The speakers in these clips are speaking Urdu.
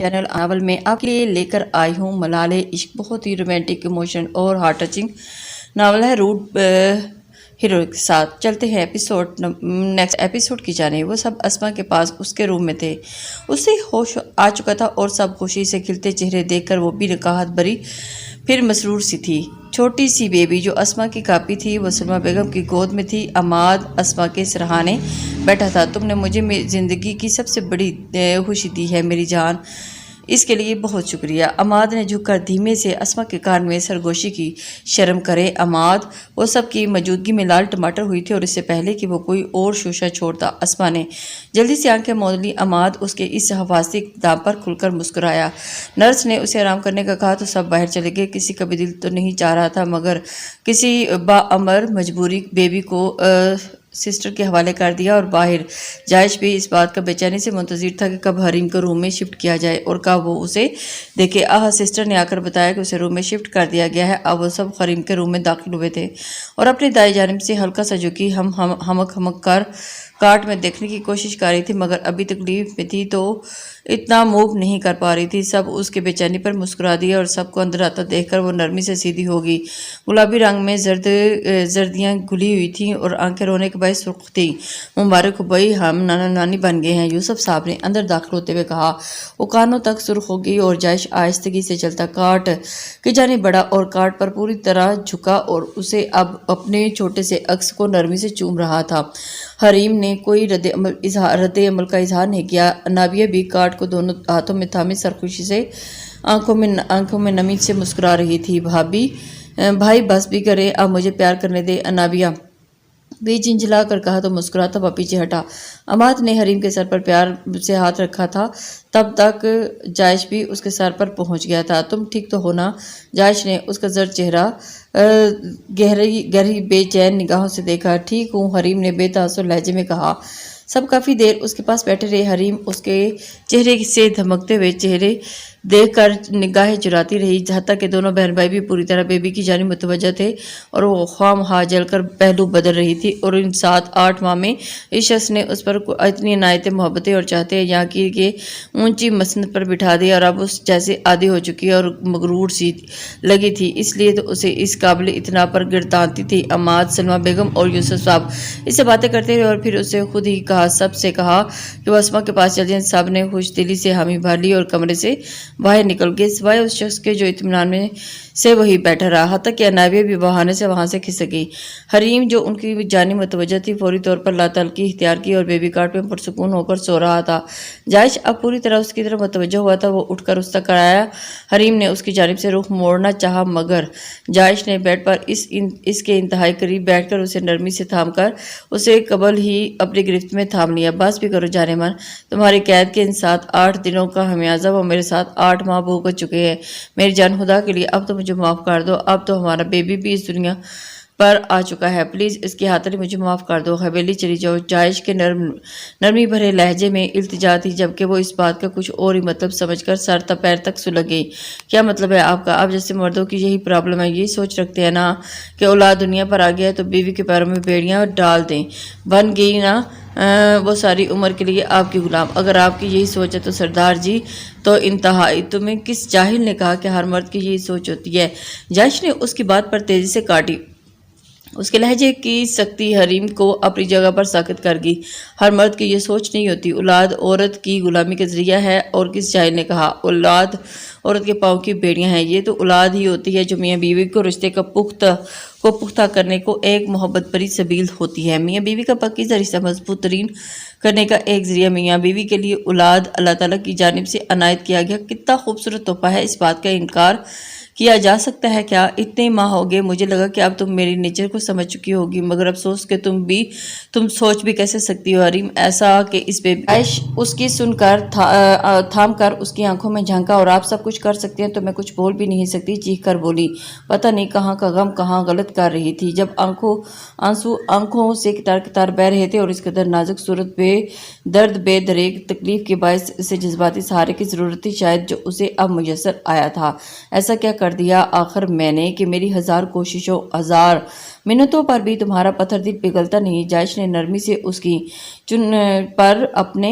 چینل ناول میں آپ کے لیے لے کر آئی ہوں ملالے عشق، بہت ہی رومانٹک ایموشن اور ہارٹ ٹچنگ ناول ہے روڈ ہیرو کے ساتھ۔ چلتے ہیں نیکسٹ ایپیسوڈ کی جانب۔ وہ سب اسما کے پاس اس کے روم میں تھے، اسے ہوش آ چکا تھا اور سب خوشی سے کھلتے چہرے دیکھ کر وہ بھی نکاحت بری پھر مسرور سی تھی۔ چھوٹی سی بیبی جو اسما کی کاپی تھی وہ سلمیٰ بیگم کی گود میں تھی۔ عماد اسما کے سرہانے بیٹھا تھا۔ تم نے مجھے زندگی کی سب سے بڑی خوشی دی ہے میری جان، اس کے لیے بہت شکریہ۔ عماد نے جھک کر دھیمے سے اسما کے کان میں سرگوشی کی۔ شرم کرے عماد، وہ سب کی موجودگی میں لال ٹماٹر ہوئی تھی اور اس سے پہلے کہ وہ کوئی اور شوشہ چھوڑتا اسما نے جلدی سے آنکھیں موند لی۔ عماد اس کے اس حفاظتی اقدام پر کھل کر مسکرایا۔ نرس نے اسے آرام کرنے کا کہا تو سب باہر چلے گئے۔ کسی کا بھی دل تو نہیں چاہ رہا تھا مگر کسی باامر مجبوری بیبی کو سسٹر کے حوالے کر دیا اور باہر جائش بھی اس بات کا بے چینی سے منتظر تھا کہ کب حریم کو روم میں شفٹ کیا جائے اور کب وہ اسے دیکھے۔ سسٹر نے آ کر بتایا کہ اسے روم میں شفٹ کر دیا گیا ہے۔ اب وہ سب حریم کے روم میں داخل ہوئے تھے اور اپنی دائیں جانب سے ہلکا سا جھکی ہمک کر کارٹ میں دیکھنے کی کوشش کر رہی تھی مگر ابھی تکلیف میں تھی تو اتنا موو نہیں کر پا رہی تھی۔ سب اس کے بے چینی پر مسکرا دیا اور سب کو اندر آتا دیکھ کر وہ نرمی سے سیدھی ہو گئی۔ گلابی رنگ میں زردیاں گلی ہوئی تھیں اور آنکھیں رونے کے باعث سرخ تھیں۔ مبارک ہو بھائی، ہم نانا نانی بن گئے ہیں، یوسف صاحب نے اندر داخل ہوتے ہوئے کہا۔ وہ کانوں تک سرخ ہو گئی اور جائش آہستگی سے چلتا کارٹ کی جانب بڑھا اور کارٹ پر پوری طرح جھکا اور اسے اب اپنے چھوٹے سے عکس کو نرمی سے چوم رہا تھا۔ حریم نے کوئی رد عمل کا اظہار نہیں کیا۔ نابیہ بھی کارٹ کو دونوں ہاتھوں میں تھامے سرخوشی سے آنکھوں میں نمی سے مسکرا رہی تھی۔ بھائی بس بھی کرے، اب مجھے پیار کرنے دے، نابیہ بھی جھنجھلا کر کہا تو مسکراتا ہوا پیچھے ہٹا۔ عماد نے حریم کے سر پر پیار سے ہاتھ رکھا تھا، تب تک جائش بھی اس کے سر پر پہنچ گیا تھا۔ تم ٹھیک تو ہو نا؟ جائش نے اس کا زرد چہرہ گہری بے چین نگاہوں سے دیکھا۔ ٹھیک ہوں، حریم نے بے تاثر لہجے میں کہا۔ سب کافی دیر اس کے پاس بیٹھے رہے۔ حریم اس کے چہرے سے دھمکتے ہوئے چہرے دیکھ کر نگاہیں چراتی رہی، حتیٰ کہ دونوں بہن بھائی بھی پوری طرح بیبی کی جانب متوجہ تھے اور وہ خواہ جل کر پہلو بدل رہی تھی۔ اور ان 7-8 ماہ میں اس شخص نے اس پر اتنی عنایتیں، محبتیں اور چاہتے یہاں کی کہ اونچی مسند پر بٹھا دیا اور اب اس جیسے عادی ہو چکی اور مغرور سی لگی تھی، اس لیے تو اسے اس قابل اطلاع پر گردانتی تھی۔ عماد، سلمیٰ بیگم اور یوسف صاحب اس سے باتیں کرتے رہے اور پھر اسے خود ہی سب سے کہا کہ وہ اسما کے پاس چل جائیں۔ سب نے خوش دلی سے حامی بھر لی اور کمرے سے باہر نکل گئے، سوائے اس شخص کے جو اطمینان میں سے وہی بیٹھا رہا، حتیٰ کہ نابیہ بھی بہانے سے وہاں سے کھسک گئی۔ حریم جو ان کی جانب متوجہ تھی فوری طور پر لاتعلقی اختیار کی اور بیبی کارٹ میں پرسکون ہو کر سو رہا تھا۔ جائش اب پوری طرح اس کی طرف متوجہ ہوا تھا، وہ اٹھ کر اس تک آیا۔ حریم نے اس کی جانب سے رخ موڑنا چاہا مگر جائش نے بیڈ پر اس کے انتہائی قریب بیٹھ کر اسے نرمی سے تھام کر اسے قبل ہی اپنی گرفت میں تھام لیا۔ بس بھی کرو جانے من، تمہاری قید کے ان 7-8 دنوں کا خمیازہ وہ میرے ساتھ 8 ماہ بھگت چکے ہیں۔ میری جان، خدا کے لیے اب تو مجھے معاف کر دو، اب تو ہمارا بیبی بھی اس دنیا پر آ چکا ہے، پلیز اس کی خاطر مجھے معاف کر دو، حویلی چلی جاؤ۔ جائش کے نرمی بھرے لہجے میں التجا تھی، جبکہ وہ اس بات کا کچھ اور ہی مطلب سمجھ کر سر تا پیر تک سلگ گئی۔ کیا مطلب ہے آپ کا؟ آپ جیسے مردوں کی یہی پرابلم ہے، یہی سوچ رکھتے ہیں نا کہ اولاد دنیا پر آ گیا ہے تو بیوی کے پیروں میں بیڑیاں ڈال دیں، بن گئی نا وہ ساری عمر کے لیے آپ کی غلام۔ اگر آپ کی یہی سوچ ہے تو سردار جی تو انتہائی، تمہیں کس جاہل نے کہا کہ ہر مرد کی یہی سوچ ہوتی ہے؟ جائش نے اس کی بات پر تیزی سے کاٹی۔ اس کے لہجے کی سختی حریم کو اپنی جگہ پر ساکت کر گئی۔ ہر مرد کی یہ سوچ نہیں ہوتی، اولاد عورت کی غلامی کا ذریعہ ہے۔ اور کس جاہل نے کہا اولاد عورت کے پاؤں کی بیڑیاں ہیں؟ یہ تو اولاد ہی ہوتی ہے جو میاں بیوی کو رشتے کو پختہ کرنے کو ایک محبت بھری سبیل ہوتی ہے۔ میاں بیوی کا پاکیزہ رشتہ مضبوط ترین کرنے کا ایک ذریعہ میاں بیوی کے لیے اولاد اللہ تعالیٰ کی جانب سے عنایت کیا گیا کتنا خوبصورت تحفہ ہے، اس بات کا انکار کیا جا سکتا ہے کیا؟ اتنے ماہ ہو گئے، مجھے لگا کہ اب تم میری نیچر کو سمجھ چکی ہوگی مگر افسوس کہ تم سوچ بھی کیسے سکتی ہو حریم ایسا کہ اس بیبی عائش اس کی سن کر تھام کر اس کی آنکھوں میں جھانکا۔ اور آپ سب کچھ کر سکتے ہیں تو میں کچھ بول بھی نہیں سکتی، چیخ کر بولی۔ پتہ نہیں کہاں کا غم کہاں غلط کر رہی تھی جب آنسو آنکھوں سے قطار قطار بہہ رہے تھے اور اس قدر نازک صورت بے درد بے دریغ تکلیف کے باعث اسے جذباتی سہارے کی ضرورت تھی شاید جو اسے اب میسر آیا تھا۔ ایسا کیا کر دیا آخر میں نے کہ میری 1000 کوششوں 1000 منتوں پر بھی تمہارا پتھر دل پگھلتا نہیں؟ جائش نے نرمی سے اس کی چن پر اپنے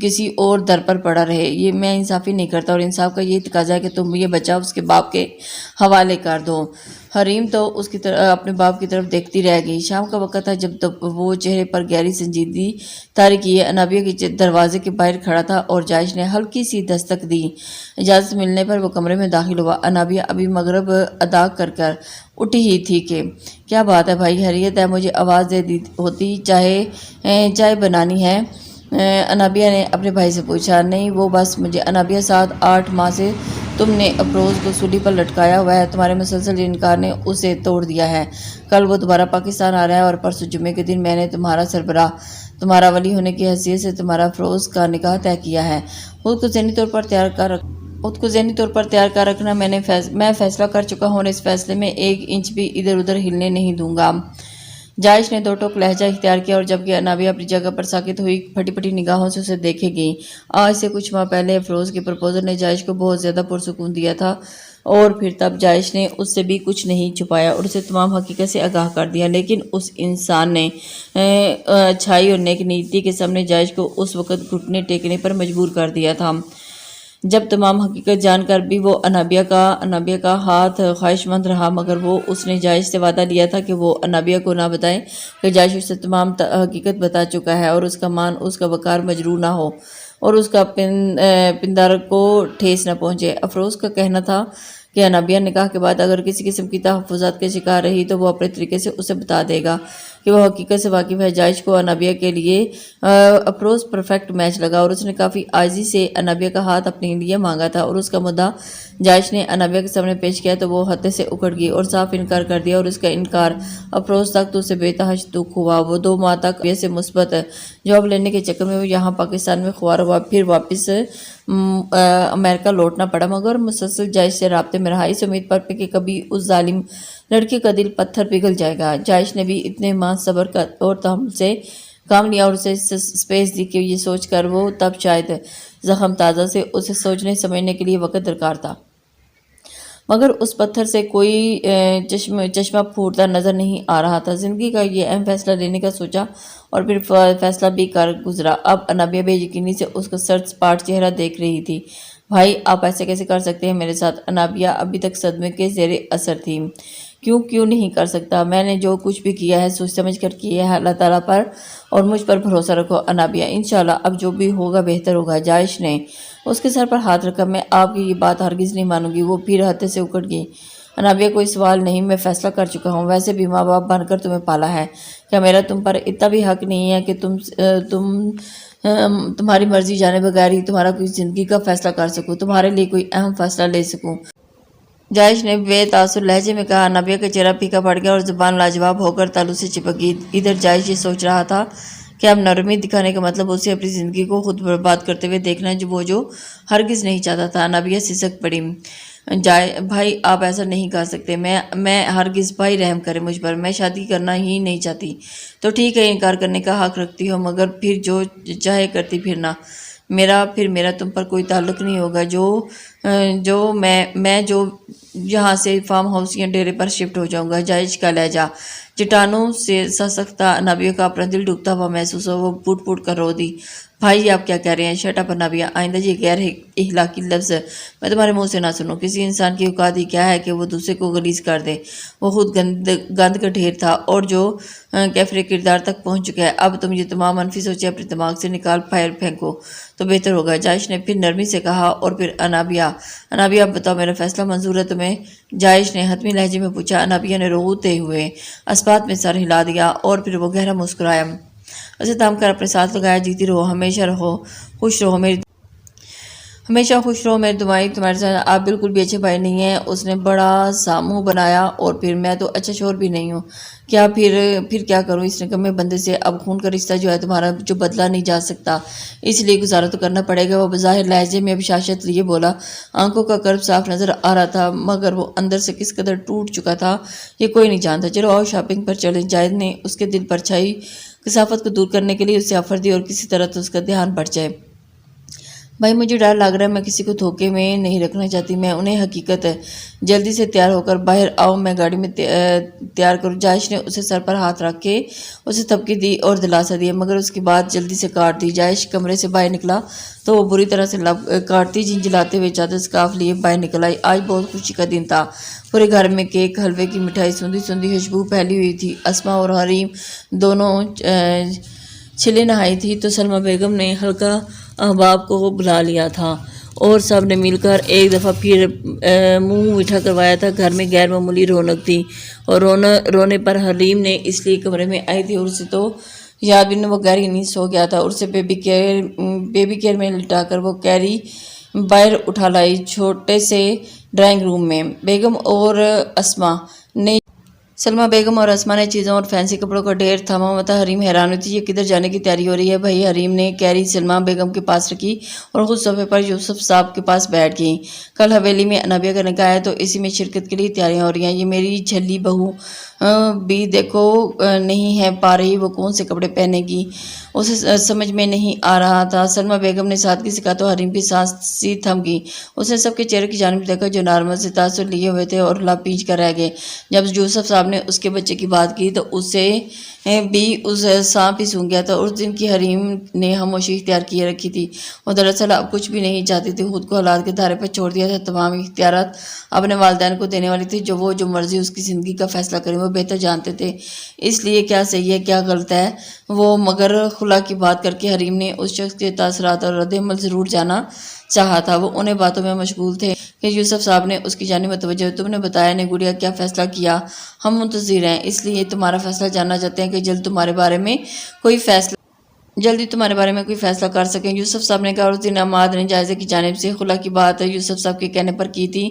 کسی اور در پر پڑا رہے. یہ میں انصافی نہیں کرتا اور انصاف کا یہ تقاضا ہے کہ تم یہ بچہ اس کے باپ کے حوالے کر دو. حریم تو اس کی اپنے باپ کی طرف دیکھتی رہ گئی. شام کا وقت تھا جب وہ چہرے پر گہری سنجیدگی طاری کیے انابیہ کے دروازے کے باہر کھڑا تھا اور جائش نے ہلکی سی دستک دی. اجازت ملنے پر وہ کمرے میں داخل ہوا. انابیہ ابھی مغرب ادا کر اٹھی ہی تھی کہ کیا بات ہے بھائی، خیریت ہے؟ مجھے آواز دے دی ہوتی، چائے بنانی ہے؟ انابیہ نے اپنے بھائی سے پوچھا. نہیں، وہ بس مجھے انابیہ 7-8 ماہ سے تم نے افروز کو سولی پر لٹکایا ہوا ہے. تمہارے مسلسل انکار نے اسے توڑ دیا ہے. کل وہ دوبارہ پاکستان آ رہا ہے اور پرسوں جمعے کے دن میں نے تمہارا سربراہ، تمہارا ولی ہونے کی حیثیت سے تمہارا افروز کا نکاح طے کیا ہے. خود کو ذہنی طور پر تیار کر رکھنا. میں فیصلہ کر چکا ہوں اور اس فیصلے میں 1 انچ بھی ادھر ادھر ہلنے نہیں دوں گا. جائش نے 2 ٹوک لہجہ اختیار کیا اور جبکہ انابیہ اپنی جگہ پر ساکت ہوئی پھٹی پھٹی نگاہوں سے اسے دیکھے گئی. آج سے کچھ ماہ پہلے افروز کے پرپوزل نے جائش کو بہت زیادہ پرسکون دیا تھا اور پھر تب جائش نے اس سے بھی کچھ نہیں چھپایا اور اسے تمام حقیقت سے آگاہ کر دیا. لیکن اس انسان نے اچھائی اور نیک نیتی کے سامنے جائش کو اس وقت گھٹنے ٹیکنے پر مجبور کر دیا تھا جب تمام حقیقت جان کر بھی وہ انابیہ کا ہاتھ خواہش مند رہا. مگر اس نے جائش سے وعدہ لیا تھا کہ وہ انابیہ کو نہ بتائے کہ جائش اسے تمام حقیقت بتا چکا ہے اور اس کا مان، اس کا وقار مجروح نہ ہو اور اس کا پندار کو ٹھیس نہ پہنچے. افروز کا کہنا تھا کہ انابیہ نکاح کے بعد اگر کسی قسم کی تحفظات کے شکار رہی تو وہ اپنے طریقے سے اسے بتا دے گا کہ وہ حقیقت سے واقف ہے. جائش کو انابیہ کے لیے افروز پرفیکٹ میچ لگا اور اس نے کافی عاجزی سے انابیہ کا ہاتھ اپنے لیے مانگا تھا اور اس کا مدعا جائش نے انابیہ کے سامنے پیش کیا تو وہ حد سے اکڑ گئی اور صاف انکار کر دیا. اور اس کا انکار افروز تک تو اسے بے تحاشا دکھ ہوا. وہ 2 ماہ تک سے مثبت جواب لینے کے چکر میں وہ یہاں پاکستان میں خوار ہوا، پھر واپس امریکہ لوٹنا پڑا. مگر مسلسل جائش سے رابطے میں رہا اس امید پر کہ کبھی اس ظالم لڑکے کا دل پتھر پگھل جائے گا. جائش نے بھی اتنے ماہ صبر اور تحمل سے کام لیا اور اسے سپیس دی کہ یہ سوچ کر وہ تب شاید زخم تازہ سے اسے سوچنے سمجھنے کے لیے وقت درکار تھا. مگر اس پتھر سے کوئی چشمہ پھوٹتا نظر نہیں آ رہا تھا. زندگی کا یہ اہم فیصلہ لینے کا سوچا اور پھر فیصلہ بھی کر گزرا. اب انابیہ بے یقینی سے اس کا سر سپاٹ چہرہ دیکھ رہی تھی. بھائی، آپ ایسے کیسے کر سکتے ہیں میرے ساتھ؟ انابیہ ابھی تک صدمے کے زیر اثر تھی. کیوں نہیں کر سکتا؟ میں نے جو کچھ بھی کیا ہے سوچ سمجھ کر کیا ہے. اللہ تعالیٰ پر اور مجھ پر بھروسہ رکھو انابیہ، انشاءاللہ اب جو بھی ہوگا بہتر ہوگا. جائش نے اس کے سر پر ہاتھ رکھا. میں آپ کی یہ بات ہرگز نہیں مانوں گی. وہ پھر حد سے اکڑ گئی. انابیہ کوئی سوال نہیں، میں فیصلہ کر چکا ہوں. ویسے بھی ماں باپ بن کر تمہیں پالا ہے. کیا میرا تم پر اتنا بھی حق نہیں ہے کہ تمہاری مرضی جانے بغیر ہی تمہارا کوئی زندگی کا فیصلہ کر سکوں، تمہارے لیے کوئی اہم فیصلہ لے سکوں؟ جائش نے بے تاثر لہجے میں کہا. انابیہ کا چہرہ پھیکا پڑ گیا اور زبان لاجواب ہو کر تالو سے چپک گئی. ادھر جائش یہ سوچ رہا تھا کہ اب نرمی دکھانے کا مطلب اسے اپنی زندگی کو خود برباد کرتے ہوئے دیکھنا ہے، جو ہرگز نہیں چاہتا تھا. انابیہ سسک پڑی. بھائی، آپ ایسا نہیں کر سکتے. میں ہرگز، بھائی رحم کرے مجھ پر. میں شادی کرنا ہی نہیں چاہتی. تو ٹھیک ہے، انکار کرنے کا حق رکھتی ہو، مگر پھر جو چاہے کرتی پھرنا. میرا تم پر کوئی تعلق نہیں ہوگا. میں یہاں سے فارم ہاؤس یا ڈیرے پر شفٹ ہو جاؤں گا. جائش کا لہجہ چٹانوں سے سخت. انابیہ کا اپنا دل ڈوبتا ہوا محسوس ہوا. وہ پھوٹ پھوٹ کر رو دی. بھائی، آپ کیا کہہ رہے ہیں؟ Shut up Anabia. آئندہ یہ غیر اخلاقی لفظ میں تمہارے منہ سے نہ سنوں. کسی انسان کی اوقات ہی کیا ہے کہ وہ دوسرے کو غلیظ کر دے؟ وہ خود گند کا ڈھیر تھا اور جو کیفر کردار تک پہنچ چکا ہے. اب تم یہ تمام منفی سوچیں اپنے دماغ سے نکال پھینکو تو بہتر ہوگا. جائش نے پھر نرمی سے کہا. اور پھر انابیہ، اب بتاؤ، میرا فیصلہ منظور ہے تمہیں؟ جائش نے حتمی لہجے میں پوچھا. انابیہ نے روتے ہوئے اسبات میں سر ہلا دیا اور پھر وہ گہرا مسکرایا. اسے تھام کر اپنے ساتھ لگایا. جیتی رہو، ہمیشہ خوش رہو میری دعائیں تمہارے ساتھ. آپ بالکل بھی اچھے بھائی نہیں ہیں. اس نے بڑا سا منہ بنایا. اور پھر میں تو اچھا شوہر بھی نہیں ہوں. کیا پھر کیا کروں اس نکمے بندے سے؟ اب خون کا رشتہ جو ہے تمہارا، جو بدلا نہیں جا سکتا، اس لیے گزارا تو کرنا پڑے گا. وہ بظاہر لہجے میں بشاشت لیے بولا. آنکھوں کا کرب صاف نظر آ رہا تھا مگر وہ اندر سے کس قدر ٹوٹ چکا تھا یہ کوئی نہیں جانتا. چلو آؤ شاپنگ پر چلیں. جائد نے اس کے دل پر چھائی کثافت کو دور کرنے کے لیے اسے آفر دی اور کسی طرح تو اس کا دھیان بڑھ جائے. بھائی مجھے ڈر لگ رہا ہے، میں کسی کو دھوکے میں نہیں رکھنا چاہتی، میں انہیں حقیقت ہے۔ جلدی سے تیار ہو کر باہر آؤ، میں گاڑی میں تیار کروں۔ جائش نے اسے سر پر ہاتھ رکھ کے اسے تھپکی دی اور دلاسا دیا، مگر اس کی بات جلدی سے کاٹ دی۔ جائش کمرے سے باہر نکلا تو وہ بری طرح سے لب کاٹتی جھنجھلاتے ہوئے چادر سکارف لیے باہر نکل آئی۔ آج بہت خوشی کا دن تھا، پورے گھر میں کیک، حلوے کی مٹھائی، سوندھی سوندھی خوشبو پھیلی ہوئی تھی۔ اسما اور حریم دونوں چھلے نہائی تھی تو سلمہ بیگم نے حلقہ احباب کو بلا لیا تھا اور سب نے مل کر ایک دفعہ پھر منہ میٹھا کروایا تھا۔ گھر میں غیر معمولی رونق تھی اور رونے پر حریم نے اس لیے کمرے میں آئی تھی اور اسے تو یاد بھی نہیں، وہ گہری نیند سو گیا تھا اور اسے بیبی کیئر میں لٹا کر وہ کیری باہر اٹھا لائی چھوٹے سے ڈرائنگ روم میں۔ بیگم اور اسما نے سلمہ بیگم اور اسما نے چیزوں اور فینسی کپڑوں کا ڈھیر تھاما ہوا تھا۔ حریم حیران ہوئی تھی، یہ کدھر جانے کی تیاری ہو رہی ہے بھائی؟ حریم نے کیری سلمہ بیگم کے پاس رکھی اور خود صوفے پر یوسف صاحب کے پاس بیٹھ گئی۔ کل حویلی میں انابیہ کا نکاح ہے تو اسی میں شرکت کے لیے تیاریاں ہو رہی ہیں۔ یہ میری جھلی بہو بھی دیکھو نہیں ہے پا رہی وہ کون سے کپڑے پہنے گی، اسے سمجھ میں نہیں آ رہا تھا۔ سلمہ بیگم نے سادگی سے کہا تو حریم کی سانس سی تھم گئی۔ اس نے سب کے چہرے کی جانب دیکھا جو نارمل سے تاثر لیے ہوئے تھے اور لب پیچ کر رہ گئے۔ جب یوسف صاحب نے اس کے بچے کی بات کی تو اسے بھی اس سانپ ہی سونگ گیا تھا۔ اس دن کی حریم نے خاموشی اختیار کیے رکھی تھی، وہ دراصل اب کچھ بھی نہیں چاہتی تھی، خود کو حالات کے دھارے پر چھوڑ دیا تھا۔ تمام اختیارات اپنے والدین کو دینے والی تھی، جو مرضی اس کی زندگی کا فیصلہ کریں وہ بہتر جانتے تھے، اس لیے کیا صحیح ہے کیا غلط ہے وہ۔ مگر خلا کی بات کر کے حریم نے اس شخص کے تاثرات اور رد عمل ضرور جانا چاہا تھا۔ وہ انہیں باتوں میں مشغول تھے کہ یوسف صاحب نے اس کی جانب متوجہ ہوئے، تم نے بتایا نہیں گڑیا کیا فیصلہ کیا؟ ہم منتظر ہیں، اس لیے تمہارا فیصلہ جاننا چاہتے ہیں کہ جلدی تمہارے بارے میں کوئی فیصلہ کر سکیں۔ یوسف صاحب نے کہا، اس دن عماد نے جائزے کی جانب سے خلا کی بات یوسف صاحب کے کہنے پر کی تھی،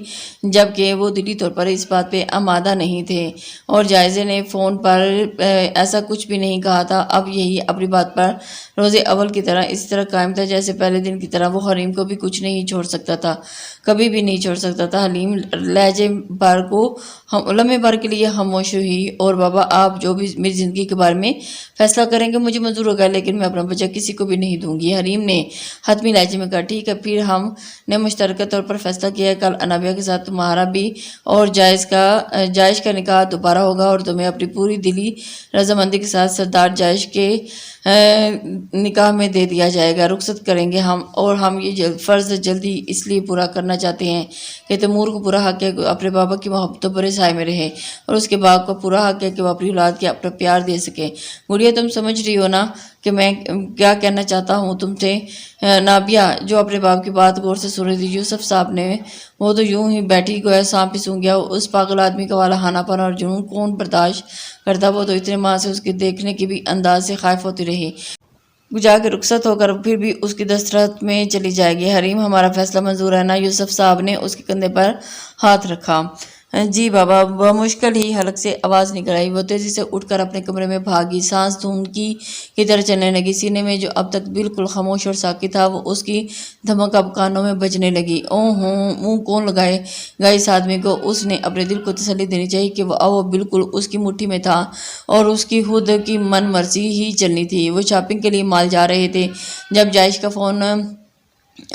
جبکہ وہ دلی طور پر اس بات پہ آمادہ نہیں تھے اور جائزے نے فون پر ایسا کچھ بھی نہیں کہا تھا۔ اب یہی اپنی بات پر روز اول کی طرح اسی طرح قائم تھا جیسے پہلے دن کی طرح۔ وہ حریم کو بھی کچھ نہیں چھوڑ سکتا تھا، کبھی بھی نہیں چھوڑ سکتا تھا۔ حلیم لمحے بھر کے لیے خاموش ہوئی، اور بابا آپ جو بھی میری زندگی کے بارے میں فیصلہ کریں گے مجھے منظور ہوگا، لیکن میں اپنا بچہ کسی کو بھی نہیں دوں گی۔ حریم نے حتمی لہجے میں کہا، ٹھیک ہے پھر ہم نے مشترکہ طور پر فیصلہ کیا ہے، کل انابیہ کے ساتھ تمہارا بھی اور جائش کا نکاح دوبارہ ہوگا اور تمہیں اپنی پوری دلی رضامندی کے ساتھ سردار جائش کے نکاح میں دے دیا جائے گا۔ رخصت کریں گے ہم، اور ہم یہ فرض جلدی اس لیے پورا کرنا چاہتے ہیں کہ تیمور کو پورا حق ہے اپنے بابا کی محبتوں پر سائے میں رہے، اور اس کے باپ کو پورا حق ہے کہ وہ اپنی اولاد کے اپنا پیار دے سکے۔ گڑیا تم سمجھ رہی ہو نا کہ میں کیا کہنا چاہتا ہوں تم سے؟ نابیہ جو اپنے باپ کی بات غور سے سن رہی تھی، یوسف صاحب نے وہ تو یوں ہی بیٹھی گویا سانپ ہی سونگ گیا۔ اس پاگل آدمی کا والا پن اور جنون کون برداشت کرتا؟ وہ تو اتنے ماہ سے اس کے دیکھنے کے بھی انداز سے خائف ہوتی رہی، جا کے رخصت ہو کر پھر بھی اس کی دسترات میں چلی جائے گی۔ حریم ہمارا فیصلہ منظور ہے نا؟ یوسف صاحب نے اس کے کندھے پر ہاتھ رکھا۔ جی بابا، بمشکل ہی حلق سے آواز نکل آئی۔ وہ تیزی سے اٹھ کر اپنے کمرے میں بھاگی، سانس دھونکی کی طرح چلنے لگی۔ سینے میں جو اب تک بالکل خاموش اور ساکت تھا، وہ اس کی دھمک اب کانوں میں بجنے لگی۔ منہ کون لگائے گا اس آدمی کو؟ اس نے اپنے دل کو تسلی دینی چاہیے کہ وہ بالکل اس کی مٹھی میں تھا اور اس کی خود کی من مرضی ہی چلنی تھی۔ وہ شاپنگ کے لیے مال جا رہے تھے جب جائش کا فون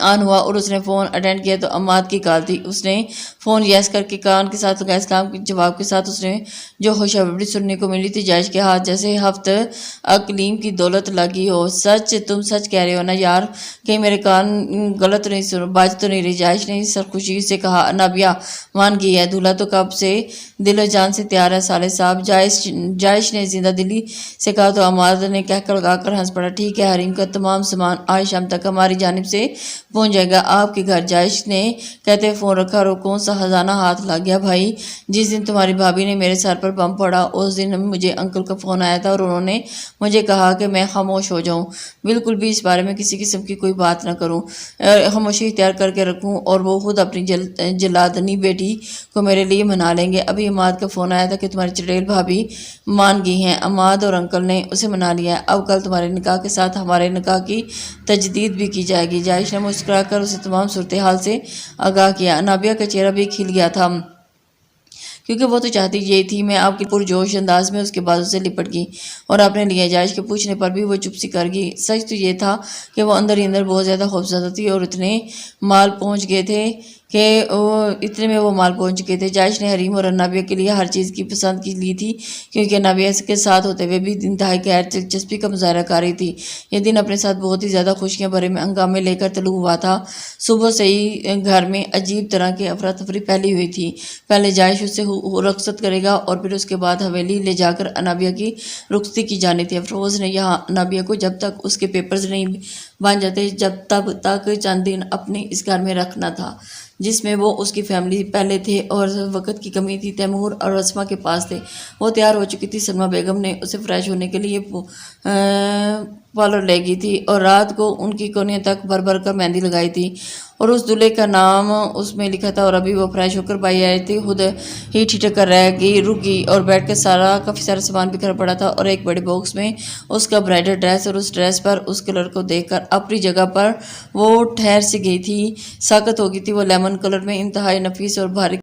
آن ہوا اور اس نے فون اٹینڈ کیا تو عماد کی کال تھی۔ اس نے فون یس کر کے کان کے ساتھ لگایا۔ اسلام کے جواب کے ساتھ اس نے جو خوشخبری سننے کو ملی تھی، جائش کے ہاتھ جیسے ہفت اقلیم کی دولت لگی ہو۔ سچ، تم سچ کہہ رہے ہو نا یار؟ کہیں میرے کان غلط نہیں سن باج تو نہیں رہی؟ جائش نے سرخوشی سے کہا۔ انابیہ مان گئی ہے، دولہا تو کب سے دل و جان سے تیار ہے صالح صاحب، جائش نے زندہ دلی سے کہا تو عماد نے کہہ لگا کر ہنس پڑا۔ ٹھیک ہے، حریم کا تمام سامان آج شام تک ہماری جانب سے پہنچ جائے گا آپ کے گھر۔ جائش نے کہتے فون رکھا، اور کون سا خزانہ ہاتھ لگ گیا بھائی؟ جس دن تمہاری بھابھی نے میرے سر پر بم پھوڑا اس دن مجھے انکل کا فون آیا تھا اور انہوں نے مجھے کہا کہ میں خاموش ہو جاؤں، بالکل بھی اس بارے میں کسی قسم کی کوئی بات نہ کروں، خاموشی اختیار کر کے رکھوں، اور وہ خود اپنی جلادنی بیٹی کو میرے لیے منا لیں گے۔ ابھی عماد کا فون آیا تھا کہ تمہاری چڑیل بھابھی مان گئی ہیں، عماد اور انکل نے اسے منا لیا ہے، اب کل تمہارے نکاح کے ساتھ ہمارے نکاح کی تجدید بھی کی جائے گی۔ جائش نے مسکرا کر اسے تمام صورتحال سے آگاہ کیا۔ انابیہ کا چہرہ بھی کھل گیا تھا کیونکہ وہ تو چاہتی یہ تھی میں آپ کے پرجوش انداز میں اس کے بازو سے لپٹ گئی اور آپ نے لیا جائش کے پوچھنے پر بھی وہ چپ سی کر گئی۔ سچ تو یہ تھا کہ وہ اندر ہی اندر بہت زیادہ خوفزدہ تھی اور اتنے مال پہنچ گئے تھے کہ اتنے میں وہ مال پہنچ چکے تھے۔ جائش نے حریم اور انابیہ کے لیے ہر چیز کی پسند کی لی تھی کیونکہ انابیہ کے ساتھ ہوتے ہوئے بھی انتہائی غیر دلچسپی کا مظاہرہ کر رہی تھی۔ یہ دن اپنے ساتھ بہت ہی زیادہ خوشیاں بھرے میں ہنگامے لے کر طلوع ہوا تھا۔ صبح سے ہی گھر میں عجیب طرح کی افراتفری پھیلی ہوئی تھی۔ پہلے جائش اس سے رخصت کرے گا اور پھر اس کے بعد حویلی لے جا کر انابیہ کی رخصتی کی جانی تھی۔ افروز نے یہاں انابیہ کو جب تک اس کے پیپرز نہیں بن جاتے تب تک چند دن اپنے اس گھر میں رکھنا تھا جس میں وہ اس کی فیملی پہلے تھے اور وقت کی کمی تھی۔ تیمور اور اسما کے پاس تھے۔ وہ تیار ہو چکی تھی۔ سلمیٰ بیگم نے اسے فریش ہونے کے لیے پارلر لے گئی تھی اور رات کو ان کی کونیوں تک بھر بھر کر مہندی لگائی تھی اور اس دلہے کا نام اس میں لکھا تھا اور ابھی وہ فریش ہو کر بائی آئی تھی خود ہی ٹھٹک کر رک گئی اور بیٹھ کر کافی سارا سامان بکھرا پڑا تھا اور ایک بڑے باکس میں اس کا برائڈل ڈریس اور اس ڈریس پر اس کلر کو دیکھ کر اپنی جگہ پر وہ ٹھہر سی گئی تھی، ساکت ہو گئی تھی۔ وہ لیمن کلر میں انتہائی نفیس اور بھاری